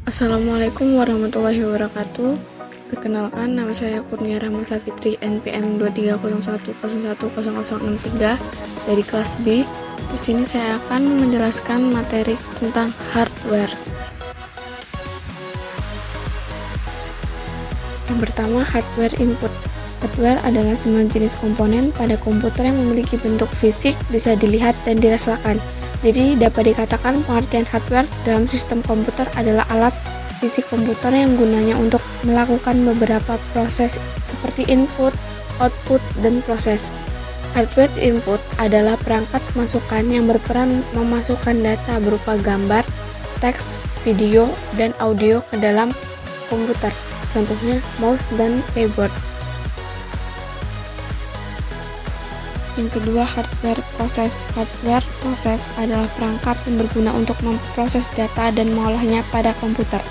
Assalamualaikum warahmatullahi wabarakatuh. Perkenalkan, nama saya Kurnia Rahma Safitri, NPM 2301010063 dari kelas B. Di sini saya akan menjelaskan materi tentang hardware. Yang pertama, hardware input. Hardware adalah semua jenis komponen pada komputer yang memiliki bentuk fisik, bisa dilihat dan dirasakan. Jadi, dapat dikatakan pengertian hardware dalam sistem komputer adalah alat fisik komputer yang gunanya untuk melakukan beberapa proses seperti input, output, dan proses. Hardware input adalah perangkat masukan yang berperan memasukkan data berupa gambar, teks, video, dan audio ke dalam komputer. Contohnya mouse dan keyboard. Yang kedua, hardware proses. Hardware proses adalah perangkat yang berguna untuk memproses data dan mengolahnya pada komputer.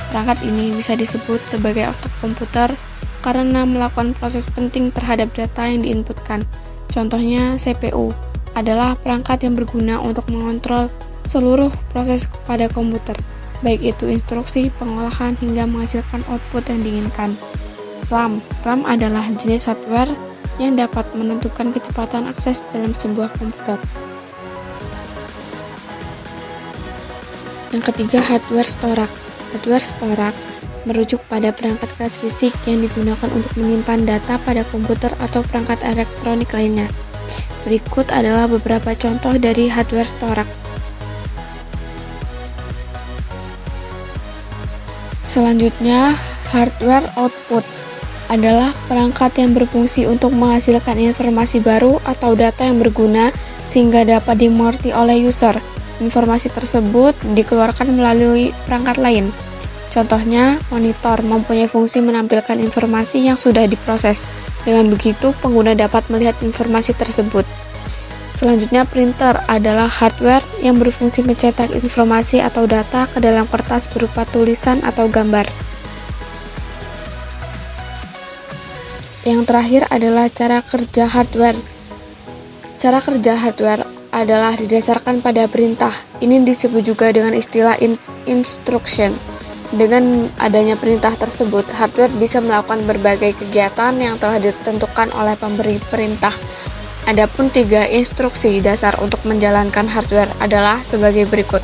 Perangkat ini bisa disebut sebagai otak komputer karena melakukan proses penting terhadap data yang diinputkan. Contohnya, CPU adalah perangkat yang berguna untuk mengontrol seluruh proses pada komputer, baik itu instruksi, pengolahan, hingga menghasilkan output yang diinginkan. RAM adalah jenis hardware yang dapat menentukan kecepatan akses dalam sebuah komputer. Yang ketiga, hardware storage. Hardware storage merujuk pada perangkat kelas fisik yang digunakan untuk menyimpan data pada komputer atau perangkat elektronik lainnya. Berikut adalah beberapa contoh dari hardware storage. Selanjutnya, hardware output adalah perangkat yang berfungsi untuk menghasilkan informasi baru atau data yang berguna sehingga dapat dimengerti oleh user. Informasi tersebut dikeluarkan melalui perangkat lain. Contohnya, monitor mempunyai fungsi menampilkan informasi yang sudah diproses. Dengan begitu, pengguna dapat melihat informasi tersebut. Selanjutnya, printer adalah hardware yang berfungsi mencetak informasi atau data ke dalam kertas berupa tulisan atau gambar. Yang terakhir adalah cara kerja hardware. Cara kerja hardware adalah didasarkan pada perintah. Ini disebut juga dengan istilah instruction. Dengan adanya perintah tersebut, hardware bisa melakukan berbagai kegiatan yang telah ditentukan oleh pemberi perintah. Adapun 3 instruksi dasar untuk menjalankan hardware adalah sebagai berikut.